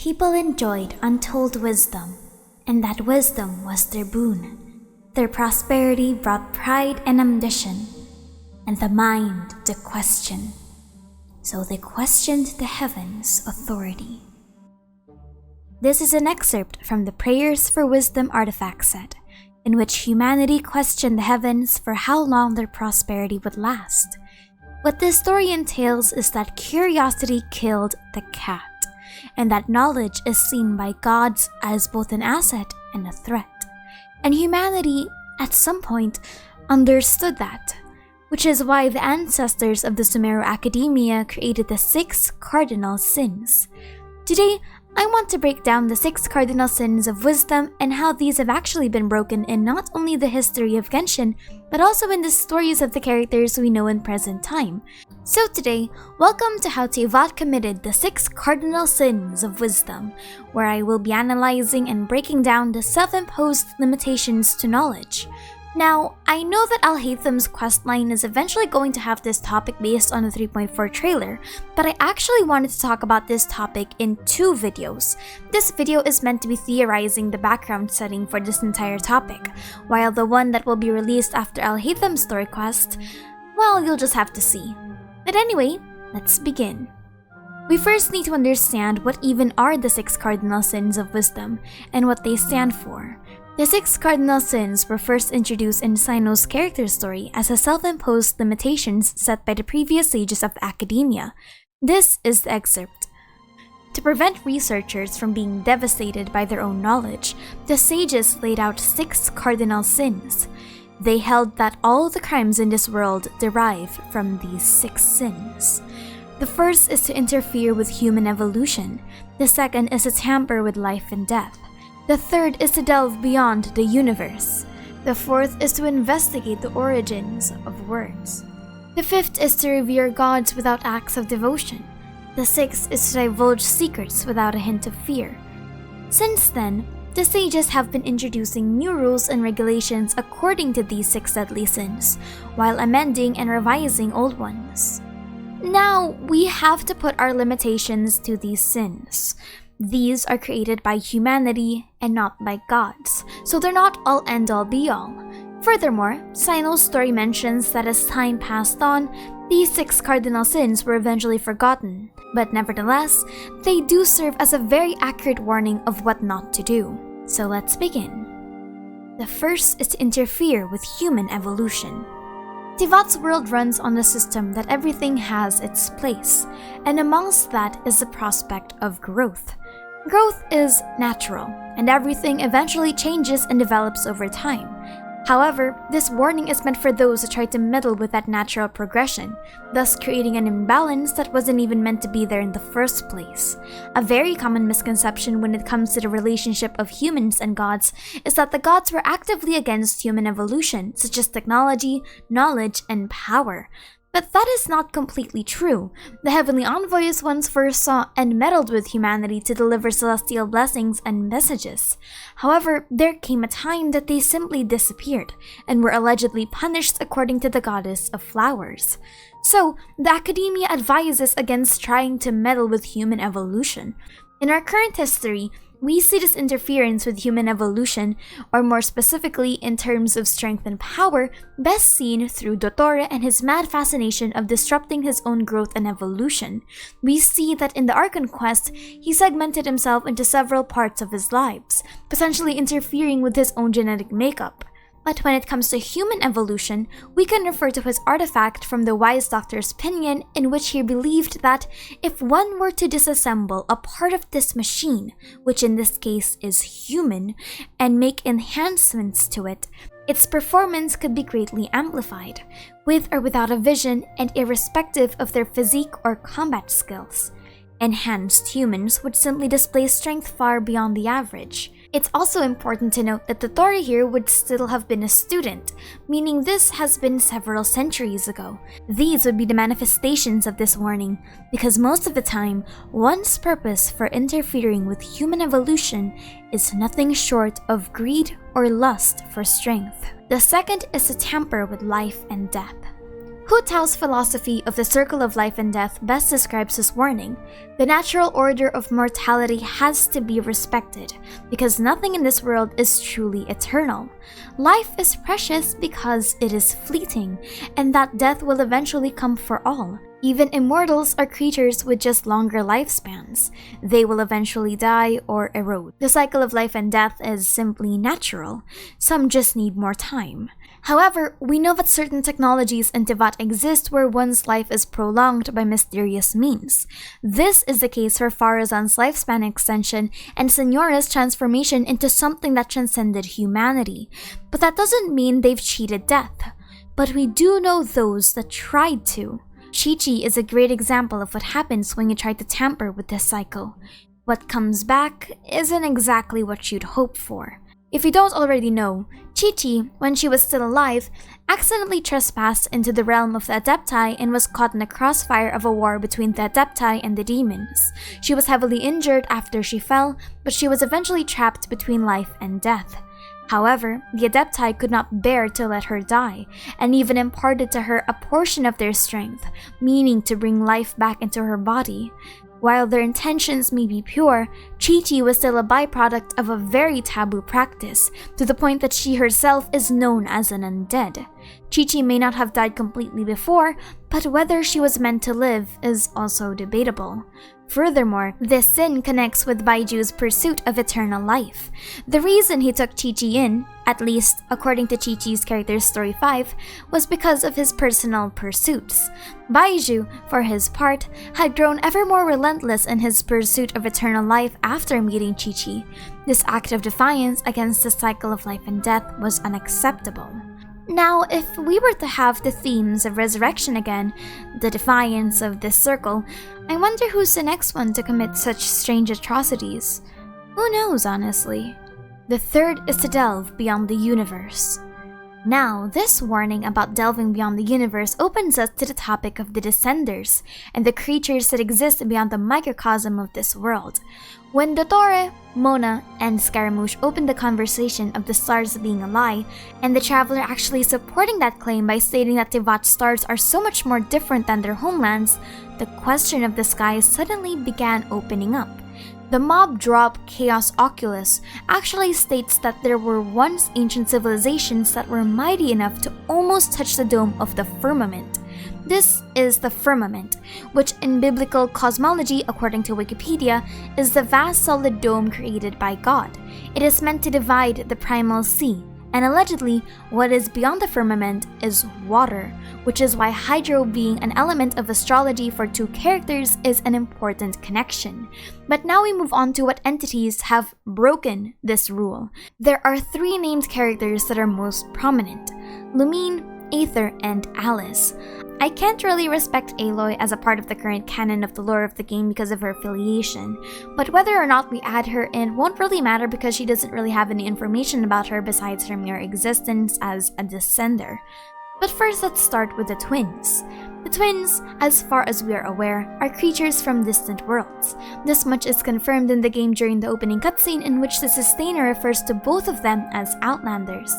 people enjoyed untold wisdom, and that wisdom was their boon. Their prosperity brought pride and ambition, and the mind to question. So they questioned the heavens' authority. This is an excerpt from the Prayers for Wisdom artifact set, in which humanity questioned the heavens for how long their prosperity would last. What this story entails is that curiosity killed the cat, and that knowledge is seen by gods as both an asset and a threat. And humanity, at some point, understood that, which is why the ancestors of the Sumeru Akademiya created the Six Cardinal Sins. Today, I want to break down the 6 cardinal sins of wisdom and how these have actually been broken in not only the history of Genshin, but also in the stories of the characters we know in present time. So today, welcome to how Teyvat committed the 6 cardinal sins of wisdom, where I will be analyzing and breaking down the self-imposed limitations to knowledge. Now, I know that al-Haytham's questline is eventually going to have this topic based on the 3.4 trailer, but I actually wanted to talk about this topic in 2 videos. This video is meant to be theorizing the background setting for this entire topic, while the one that will be released after al-Haytham's story quest, well, you'll just have to see. But anyway, let's begin. We first need to understand what even are the 6 cardinal sins of wisdom, and what they stand for. The 6 cardinal sins were first introduced in Cyno's character story as a self-imposed limitations set by the previous sages of the Academia. This is the excerpt. To prevent researchers from being devastated by their own knowledge, the sages laid out 6 cardinal sins. They held that all the crimes in this world derive from these 6 sins. The first is to interfere with human evolution. The second is to tamper with life and death. The third is to delve beyond the universe. The fourth is to investigate the origins of words. The fifth is to revere gods without acts of devotion. The sixth is to divulge secrets without a hint of fear. Since then, the sages have been introducing new rules and regulations according to these 6 deadly sins, while amending and revising old ones. Now, we have to put our limitations to these sins. These are created by humanity and not by gods, so they're not all end-all be-all. Furthermore, Cyno's story mentions that as time passed on, these 6 cardinal sins were eventually forgotten, but nevertheless, they do serve as a very accurate warning of what not to do. So let's begin. The first is to interfere with human evolution. Teyvat's world runs on the system that everything has its place, and amongst that is the prospect of growth. Growth is natural, and everything eventually changes and develops over time. However, this warning is meant for those who try to meddle with that natural progression, thus creating an imbalance that wasn't even meant to be there in the first place. A very common misconception when it comes to the relationship of humans and gods is that the gods were actively against human evolution, such as technology, knowledge, and power. But that is not completely true. The heavenly envoys once first saw and meddled with humanity to deliver celestial blessings and messages. However, there came a time that they simply disappeared, and were allegedly punished according to the goddess of flowers. So, the Academia advises against trying to meddle with human evolution. In our current history, we see this interference with human evolution, or more specifically in terms of strength and power, best seen through Dottore and his mad fascination of disrupting his own growth and evolution. We see that in the Archon quest, he segmented himself into several parts of his lives, potentially interfering with his own genetic makeup. But when it comes to human evolution, we can refer to his artifact from the wise doctor's opinion, in which he believed that if one were to disassemble a part of this machine, which in this case is human, and make enhancements to it, its performance could be greatly amplified, with or without a vision and irrespective of their physique or combat skills. Enhanced humans would simply display strength far beyond the average. It's also important to note that Dottore here would still have been a student, meaning this has been several centuries ago. These would be the manifestations of this warning, because most of the time, one's purpose for interfering with human evolution is nothing short of greed or lust for strength. The second is to tamper with life and death. Hu Tao's philosophy of the circle of life and death best describes this warning. The natural order of mortality has to be respected, because nothing in this world is truly eternal. Life is precious because it is fleeting, and that death will eventually come for all. Even immortals are creatures with just longer lifespans. They will eventually die or erode. The cycle of life and death is simply natural. Some just need more time. However, we know that certain technologies in Teyvat exist where one's life is prolonged by mysterious means. This is the case for Farazan's lifespan extension and Signora's transformation into something that transcended humanity. But that doesn't mean they've cheated death. But we do know those that tried to. Chi-Chi is a great example of what happens when you try to tamper with this cycle. What comes back isn't exactly what you'd hope for. If you don't already know, Chi-Chi, when she was still alive, accidentally trespassed into the realm of the Adepti and was caught in the crossfire of a war between the Adepti and the demons. She was heavily injured after she fell, but she was eventually trapped between life and death. However, the Adepti could not bear to let her die, and even imparted to her a portion of their strength, meaning to bring life back into her body. While their intentions may be pure, Chi-Chi was still a byproduct of a very taboo practice, to the point that she herself is known as an undead. Chi-Chi may not have died completely before, but whether she was meant to live is also debatable. Furthermore, this sin connects with Baiju's pursuit of eternal life. The reason he took Chi-Chi in, at least according to Chi-Chi's character story 5, was because of his personal pursuits. Baiju, for his part, had grown ever more relentless in his pursuit of eternal life after meeting Chi-Chi. This act of defiance against the cycle of life and death was unacceptable. Now, if we were to have the themes of resurrection again, the defiance of this circle, I wonder who's the next one to commit such strange atrocities. Who knows, honestly? The third is to delve beyond the universe. Now, this warning about delving beyond the universe opens us to the topic of the Descenders and the creatures that exist beyond the microcosm of this world. When Dottore, Mona, and Scaramouche opened the conversation of the stars being a lie, and the traveler actually supporting that claim by stating that Teyvat stars are so much more different than their homelands, the question of the sky suddenly began opening up. The mob drop Chaos Oculus actually states that there were once ancient civilizations that were mighty enough to almost touch the dome of the firmament. This is the firmament, which in biblical cosmology, according to Wikipedia, is the vast solid dome created by God. It is meant to divide the primal sea, and allegedly, what is beyond the firmament is water, which is why hydro being an element of astrology for two characters is an important connection. But now we move on to what entities have broken this rule. There are three named characters that are most prominent: Lumine, Aether, and Alice. I can't really respect Aloy as a part of the current canon of the lore of the game because of her affiliation, but whether or not we add her in won't really matter because she doesn't really have any information about her besides her mere existence as a descender. But first, let's start with the twins. The twins, as far as we are aware, are creatures from distant worlds. This much is confirmed in the game during the opening cutscene, in which the Sustainer refers to both of them as Outlanders.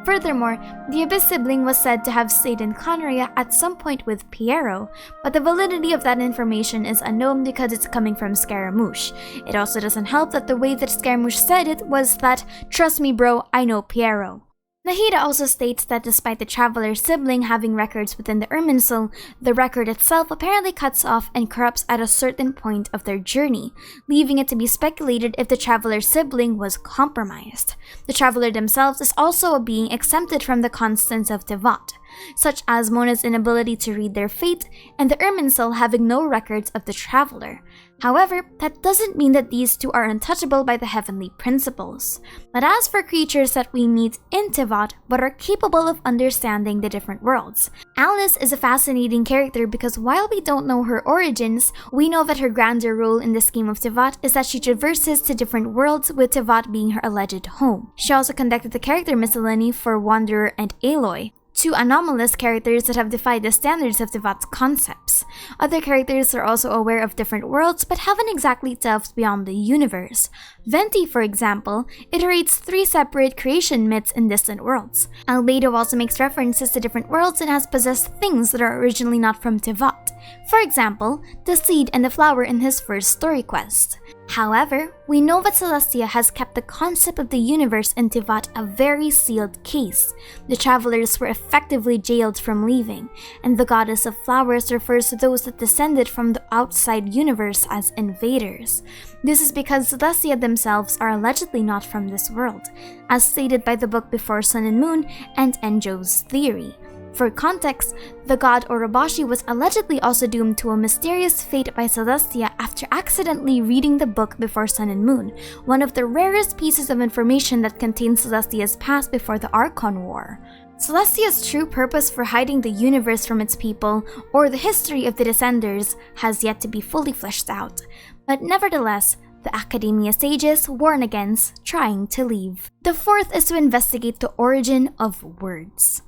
Furthermore, the Abyss sibling was said to have stayed in Conria at some point with Piero, but the validity of that information is unknown because it's coming from Scaramouche. It also doesn't help that the way that Scaramouche said it was that, "Trust me bro, I know Piero." Nahida also states that despite the Traveler's sibling having records within the Irminsul, the record itself apparently cuts off and corrupts at a certain point of their journey, leaving it to be speculated if the Traveler's sibling was compromised. The Traveler themselves is also a being exempted from the constants of Teyvat, such as Mona's inability to read their fate and the Irminsul having no records of the Traveler. However, that doesn't mean that these two are untouchable by the heavenly principles. But as for creatures that we meet in Teyvat but are capable of understanding the different worlds, Alice is a fascinating character because while we don't know her origins, we know that her grander role in the scheme of Teyvat is that she traverses to different worlds, with Teyvat being her alleged home. She also conducted the character miscellany for Wanderer and Aloy, two anomalous characters that have defied the standards of Teyvat's concepts. Other characters are also aware of different worlds but haven't exactly delved beyond the universe. Venti, for example, iterates 3 separate creation myths in distant worlds. Albedo also makes references to different worlds and has possessed things that are originally not from Teyvat. For example, the seed and the flower in his first story quest. However, we know that Celestia has kept the concept of the universe in Teyvat a very sealed case. The travelers were effectively jailed from leaving, and the goddess of flowers refers to those that descended from the outside universe as invaders. This is because Celestia themselves are allegedly not from this world, as stated by the book Before Sun and Moon and Enjo's theory. For context, the god Orobashi was allegedly also doomed to a mysterious fate by Celestia after accidentally reading the book Before Sun and Moon, one of the rarest pieces of information that contains Celestia's past before the Archon War. Celestia's true purpose for hiding the universe from its people, or the history of the Descenders, has yet to be fully fleshed out. But nevertheless, the Academia sages warn against trying to leave. The fourth is to investigate the origin of words.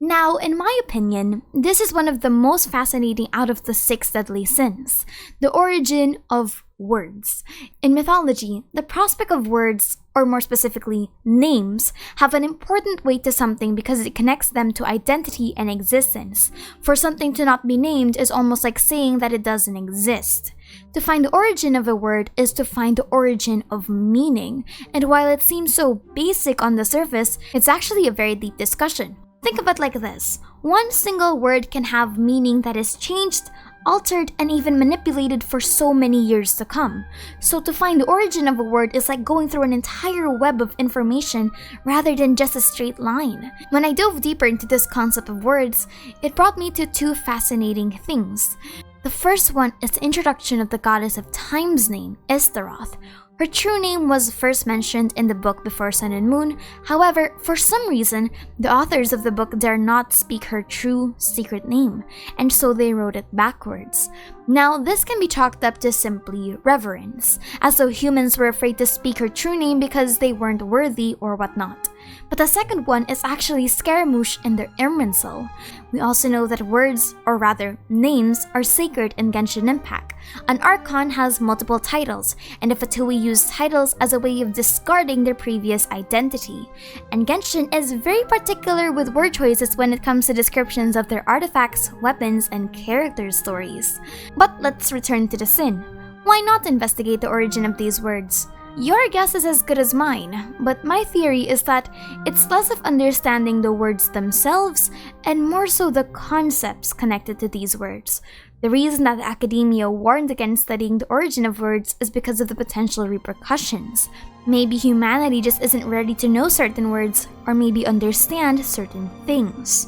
Now, in my opinion, this is one of the most fascinating out of the 6 deadly sins, the origin of words. In mythology, the prospect of words, or more specifically, names, have an important weight to something because it connects them to identity and existence. For something to not be named is almost like saying that it doesn't exist. To find the origin of a word is to find the origin of meaning, and while it seems so basic on the surface, it's actually a very deep discussion. Think of it like this. One single word can have meaning that is changed, altered, and even manipulated for so many years to come. So to find the origin of a word is like going through an entire web of information rather than just a straight line. When I dove deeper into this concept of words, it brought me to 2 fascinating things. The first one is the introduction of the goddess of time's name, Ishtaroth. Her true name was first mentioned in the book Before Sun and Moon. However, for some reason, the authors of the book dare not speak her true secret name, and so they wrote it backwards. Now, this can be chalked up to simply reverence, as though humans were afraid to speak her true name because they weren't worthy or whatnot. But the second one is actually Scaramouche and their Irminsul. We also know that words, or rather, names, are sacred in Genshin Impact. An Archon has multiple titles, and a Fatui use titles as a way of discarding their previous identity. And Genshin is very particular with word choices when it comes to descriptions of their artifacts, weapons, and character stories. But let's return to the sin. Why not investigate the origin of these words? Your guess is as good as mine, but my theory is that it's less of understanding the words themselves and more so the concepts connected to these words. The reason that the Academia warned against studying the origin of words is because of the potential repercussions. Maybe humanity just isn't ready to know certain words or maybe understand certain things.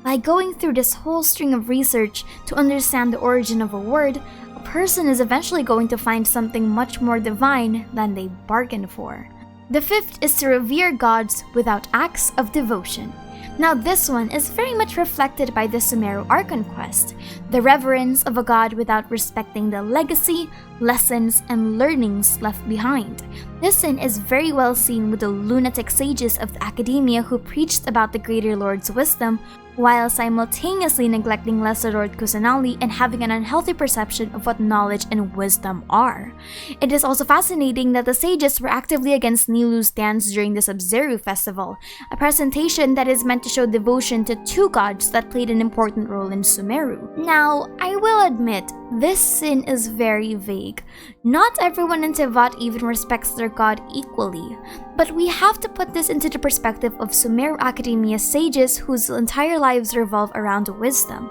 By going through this whole string of research to understand the origin of a word, a person is eventually going to find something much more divine than they bargained for. The fifth is to revere gods without acts of devotion. Now this one is very much reflected by the Sumeru Archon quest, the reverence of a god without respecting the legacy, lessons, and learnings left behind. This sin is very well seen with the lunatic sages of the Academia who preached about the Greater Lord's wisdom, while simultaneously neglecting Lesser Lord Kusanali and having an unhealthy perception of what knowledge and wisdom are. It is also fascinating that the sages were actively against Nilu's dance during the Sub-Zero festival, a presentation that is meant to show devotion to 2 gods that played an important role in Sumeru. Now, I will admit, this sin is very vague. Not everyone in Teyvat even respects their god equally, but we have to put this into the perspective of Sumeru Akademiya sages whose entire lives revolve around wisdom.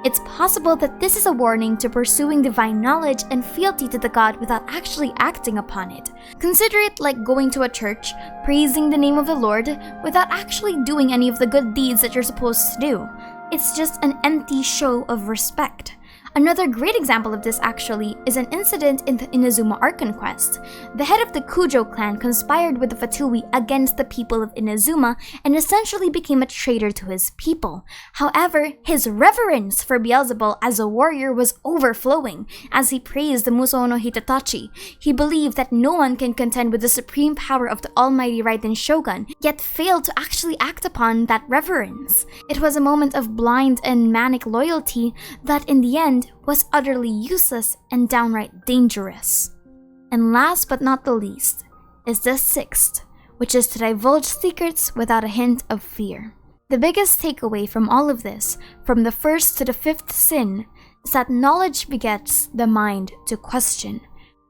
It's possible that this is a warning to pursuing divine knowledge and fealty to the god without actually acting upon it. Consider it like going to a church, praising the name of the Lord, without actually doing any of the good deeds that you're supposed to do. It's just an empty show of respect. Another great example of this actually is an incident in the Inazuma Archon quest. The head of the Kujo clan conspired with the Fatui against the people of Inazuma and essentially became a traitor to his people. However, his reverence for Beelzebul as a warrior was overflowing as he praised the Musou no Hitatachi. He believed that no one can contend with the supreme power of the almighty Raiden Shogun, yet failed to actually act upon that reverence. It was a moment of blind and manic loyalty that in the end was utterly useless and downright dangerous. And last but not the least is the sixth, which is to divulge secrets without a hint of fear. The biggest takeaway from all of this, from the first to the fifth sin, is that knowledge begets the mind to question.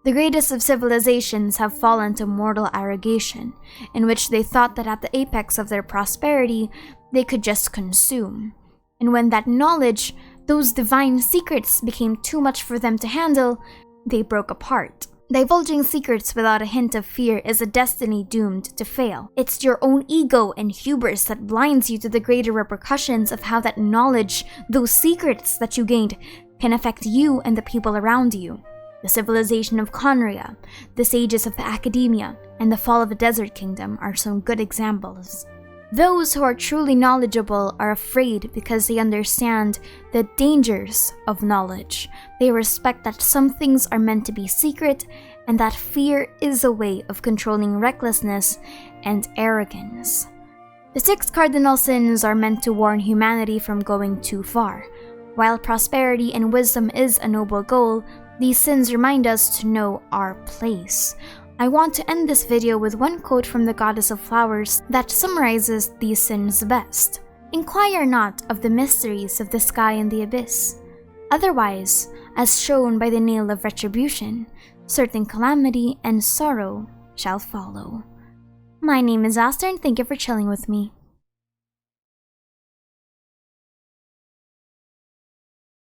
The greatest of civilizations have fallen to mortal arrogation, in which they thought that at the apex of their prosperity, they could just consume. And when that knowledge, those divine secrets, became too much for them to handle, they broke apart. Divulging secrets without a hint of fear is a destiny doomed to fail. It's your own ego and hubris that blinds you to the greater repercussions of how that knowledge, those secrets that you gained, can affect you and the people around you. The civilization of Conria, the sages of the Academia, and the fall of the Desert Kingdom are some good examples. Those who are truly knowledgeable are afraid because they understand the dangers of knowledge. They respect that some things are meant to be secret, and that fear is a way of controlling recklessness and arrogance. The Six Cardinal Sins are meant to warn humanity from going too far. While prosperity and wisdom is a noble goal, these sins remind us to know our place. I want to end this video with one quote from the Goddess of Flowers that summarizes these sins best. "Inquire not of the mysteries of the sky and the abyss. Otherwise, as shown by the nail of retribution, certain calamity and sorrow shall follow." My name is Aster and thank you for chilling with me.